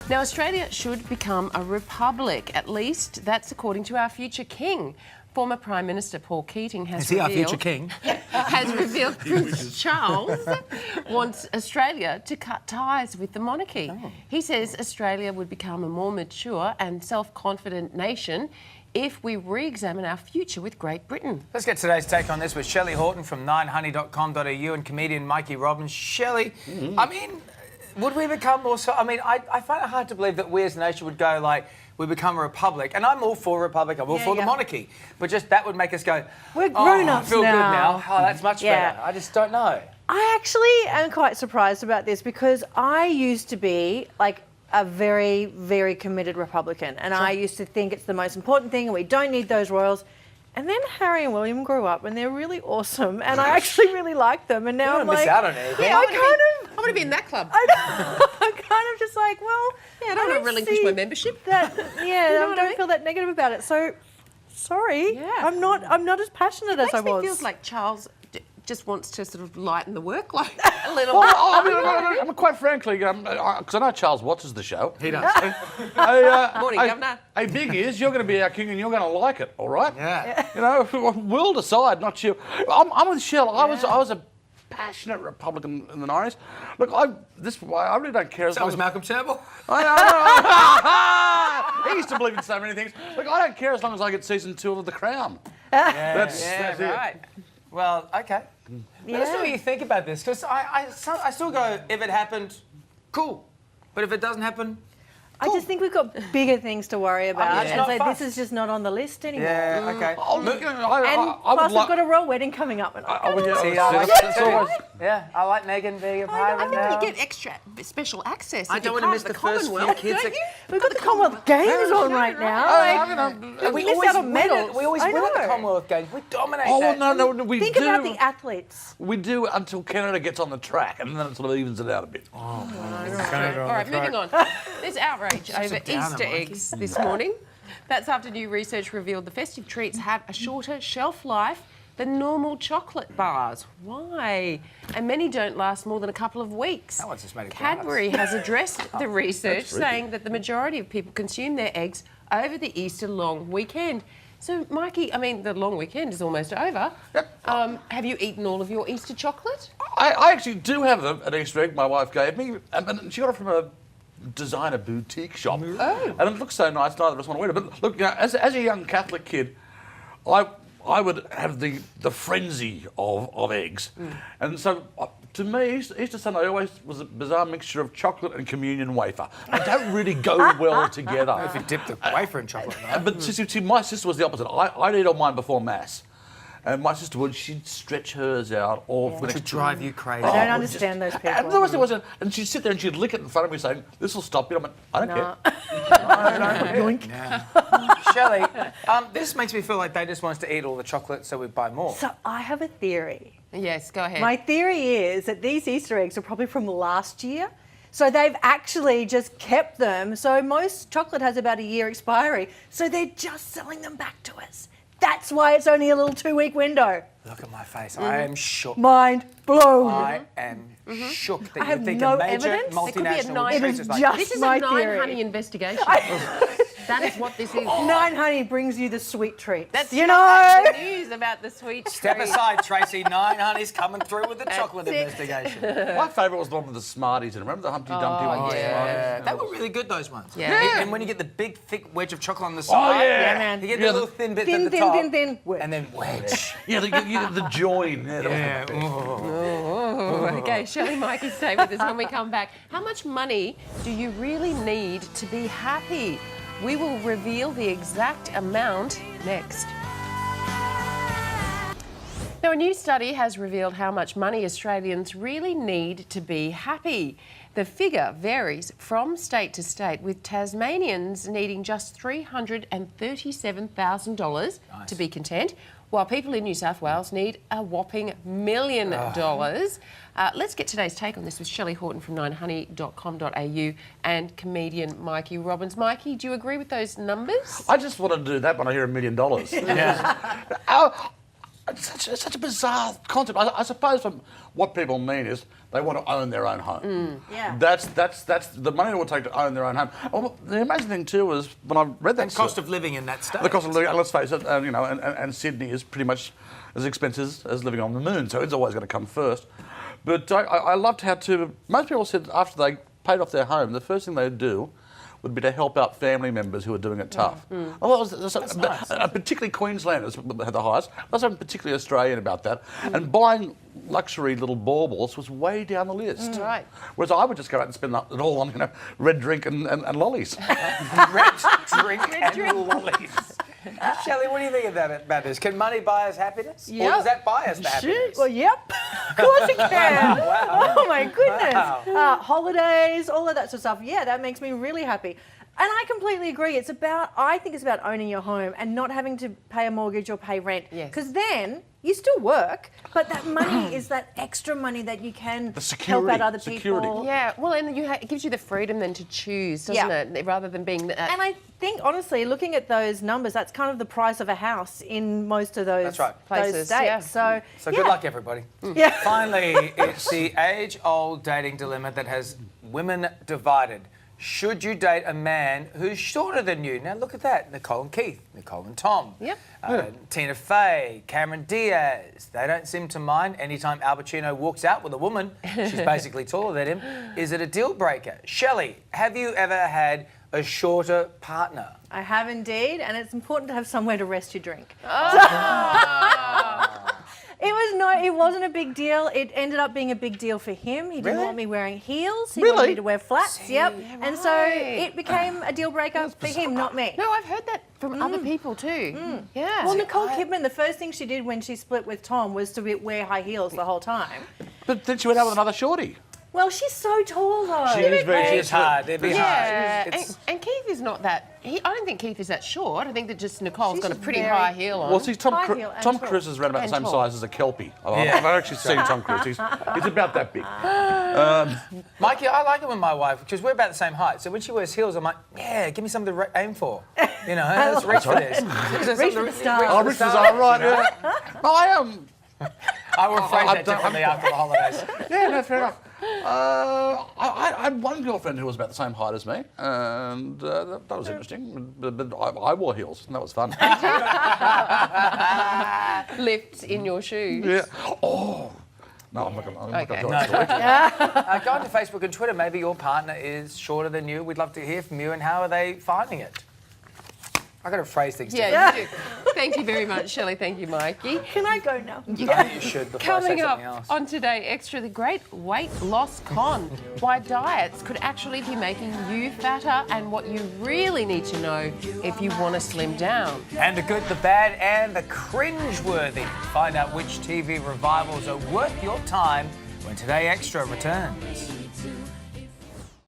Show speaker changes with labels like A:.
A: Now, Australia should become a republic. At least that's according to our future king. Former Prime Minister Paul Keating has revealed...
B: Is he our future king?
A: ...has revealed Prince Charles wants Australia to cut ties with the monarchy. Oh. He says Australia would become a more mature and self-confident nation if we re-examine our future with Great Britain.
B: Let's get today's take on this with Shelley Horton from 9honey.com.au and comedian Mikey Robbins. Shelley, I mean, would we become more... I find it hard to believe that we as a nation would go like, we become a republic. And I'm all for a republic, I'm all for the monarchy. But just that would make us go,
C: we're grown-ups
B: I feel
C: now.
B: good now. Oh, that's much better. I just don't know.
C: I actually am quite surprised about this because I used to be like a very, very committed Republican. And I used to think it's the most important thing and we don't need those royals. And then Harry and William grew up and they're really awesome and I actually really like them. And now I'm like...
B: miss out on anything.
A: Yeah, I want to be in that club.
C: I'm kind of just like, well...
A: Yeah, I don't want to relinquish my membership.
C: I don't feel that negative about it. So, sorry, I'm not as passionate as I was.
A: It feels like Charles just wants to sort of lighten the workload a little bit.
D: I mean, quite frankly, because I know Charles watches the show.
B: He does.
A: Morning, Governor.
D: Hey, big ears, you're going to be our king and you're going to like it, all right?
B: Yeah.
D: You know, we'll decide, not you. I'm with Shell. I was a passionate Republican in the 90s. Look, I really don't care as
B: So
D: long
B: was
D: as...
B: Malcolm Turnbull?
D: He used to believe in so many things. Look, I don't care as long as I get season 2 of The Crown.
B: That's
D: it.
B: Well, okay. Let's see what you think about this, because I still go, if it happened, cool. But if it doesn't happen,
C: I just think we've got bigger things to worry about, and so
B: fussed.
C: this is just not on the list anymore.
B: Yeah, okay.
C: And plus, we've got a royal wedding coming up. And
B: I like Meghan being a part of it now.
A: You get extra special access.
B: I don't want to miss the first few kids.
C: We've got the Commonwealth Games on right now.
B: We
C: miss
B: always
C: out on medals.
B: We always win at the Commonwealth Games. We dominate that.
D: No, we do.
C: Think about the athletes.
D: We do until Canada gets on the track, and then it sort of evens it out a bit.
A: All right, moving on. There's outrage over Easter eggs this morning. That's after new research revealed the festive treats have a shorter shelf life than normal chocolate bars. Why? And many don't last more than a couple of weeks.
B: That one's just made of
A: Cadbury has addressed the research, saying that the majority of people consume their eggs over the Easter long weekend. So, Mikey, I mean, the long weekend is almost over.
D: Yep.
A: Have you eaten all of your Easter chocolate?
D: I actually do have an Easter egg my wife gave me, and she got it from a designer boutique shop. Oh. And it looks so nice, neither of us want to eat it. But look, you know, as a young Catholic kid, I would have the frenzy of eggs. And so, to me, Easter Sunday always was a bizarre mixture of chocolate and communion wafer. They don't really go well together.
B: If you dip the wafer in chocolate.
D: But see, my sister was the opposite. I'd eat all mine before Mass. And my sister would, she'd stretch hers out all for the
B: To drive you crazy.
C: I don't understand those people.
D: And the worst thing was, and she'd sit there and she'd lick it in front of me saying, this will stop you. I went, I don't care.
C: Yoink.
B: Shelley, this makes me feel like they just want us to eat all the chocolate so we buy more.
C: So I have a theory.
A: Yes, go ahead.
C: My theory is that these Easter eggs are probably from last year. So they've actually just kept them. So most chocolate has about a year expiry. So they're just selling them back to us. That's why it's only a little 2-week window.
B: Look at my face. I am shook.
C: Mind blown.
B: I am shook that
C: I
B: you
C: have
B: think
C: no
B: a major
C: evidence.
A: It could be a
B: multinational
A: nine-
B: would treat
C: It is
B: us like
C: just
A: This is
C: my
A: a 9
C: theory.
A: honey investigation. That is what this is.
C: 9 honey brings you the sweet treats.
A: That's
C: you
A: the
C: know.
A: news about the sweet
B: Step
A: treat.
B: aside, Tracy. 9 honey's coming through with the chocolate investigation.
D: My favourite was the one with the Smarties. And remember the Humpty Dumpty one with the
B: Yeah,
D: Smarties?
B: they were really good, those ones.
A: Yeah.
B: And when you get the big, thick wedge of chocolate on the side,
C: Yeah, man.
B: you get the little thin bit at the
C: Thin,
B: top,
C: thin, thin, thin.
B: and then wedge.
D: Yeah, the join. Yeah.
A: Okay, Shelley, Mikey, stay with us when we come back. How much money do you really need to be happy? We will reveal the exact amount next. Now, a new study has revealed how much money Australians really need to be happy. The figure varies from state to state, with Tasmanians needing just $337,000 to be content, while people in New South Wales need a whopping $1 million. Let's get today's take on this with Shelley Horton from 9honey.com.au and comedian Mikey Robbins. Mikey, do you agree with those numbers?
D: I just want to do that when I hear $1 million. It's such a bizarre concept. I suppose from what people mean is they want to own their own home.
C: Yeah.
D: That's the money it will take to own their own home. Well, the amazing thing too was when I read that
B: And cost of living in that state.
D: the cost of living. Let's face it, and Sydney is pretty much as expensive as living on the moon, so it's always going to come first. But I loved how most people said after they paid off their home, the first thing they'd do would be to help out family members who are doing it tough. Particularly Queenslanders had the highest. There was something particularly Australian about that. And buying luxury little baubles was way down the list.
A: Right.
D: Whereas I would just go out and spend it all on red drink and lollies.
B: Red drink and lollies. Shelley, what do you think about this? Can money buy us happiness? Or does that buy us the happiness?
C: Well, yep. Of course it can.
B: Wow.
C: Oh, my goodness.
B: Wow.
C: Holidays, all of that sort of stuff. Yeah, that makes me really happy. And I completely agree. I think it's about owning your home and not having to pay a mortgage or pay rent.
A: Yes.
C: Because then you still work, but that money is that extra money that you can help out other people.
A: Yeah, well, and it gives you the freedom then to choose, doesn't it? Rather than being...
C: And I think, honestly, looking at those numbers, that's kind of the price of a house in most of those,
A: places,
C: those states.
A: yeah.
C: So
B: Good luck, everybody.
C: Yeah.
B: Finally, it's the age-old dating dilemma that has women divided. Should you date a man who's shorter than you? Now look at that. Nicole and Keith, Nicole and Tom.
A: Yep.
B: Tina Fey, Cameron Diaz. They don't seem to mind. Anytime Al Pacino walks out with a woman, she's basically taller than him. Is it a deal breaker? Shelley, have you ever had a shorter partner?
C: I have indeed, and it's important to have somewhere to rest your drink. It wasn't a big deal. It ended up being a big deal for him. He didn't want me wearing heels. He wanted me to wear flats. Yep.
A: Yeah,
C: and so it became a deal breaker for him, not me.
A: No, I've heard that from other people too. Yeah.
C: Well, Nicole Kidman, the first thing she did when she split with Tom was to wear high heels the whole time.
D: But then she went out with another shorty.
C: Well, she's so tall though.
B: She is hard. It'd be hard.
A: And Keith is not that... I don't think Keith is that short. I think that just Nicole's got a pretty
C: very-
A: high heel on.
D: Well, see, Tom
C: High heel and
D: Tom
C: tall.
D: Cruise is around about the
A: And
D: same
A: tall.
D: size as a Kelpie.
B: Yeah.
D: I've actually seen Tom Cruise. He's about that big.
B: Mikey, I like it with my wife because we're about the same height. So when she wears heels, I'm like, yeah, give me something to aim for. Let's reach for this.
C: Reach for the stars.
D: Oh, Rich was all right. Yeah. I am.
B: I will phrase that differently after the holidays.
D: Yeah, no, fair enough. I had one girlfriend who was about the same height as me, and that was interesting. But I wore heels, and that was fun.
A: Lifts in your shoes.
D: Yeah. Oh. No, I'm not going to
A: Okay.
D: tell that story.
B: Go onto Facebook and Twitter. Maybe your partner is shorter than you. We'd love to hear from you. And how are they finding it? I've got to phrase things
A: Yeah, you do. Thank you very much, Shelley. Thank you, Mikey.
C: Can I go now?
B: differently. You should before I say
A: Coming up
B: something else.
A: on Today Extra, the great weight loss con. Why diets could actually be making you fatter and what you really need to know if you want to slim down.
B: And the good, the bad, and the cringe-worthy. Find out which TV revivals are worth your time when Today Extra returns.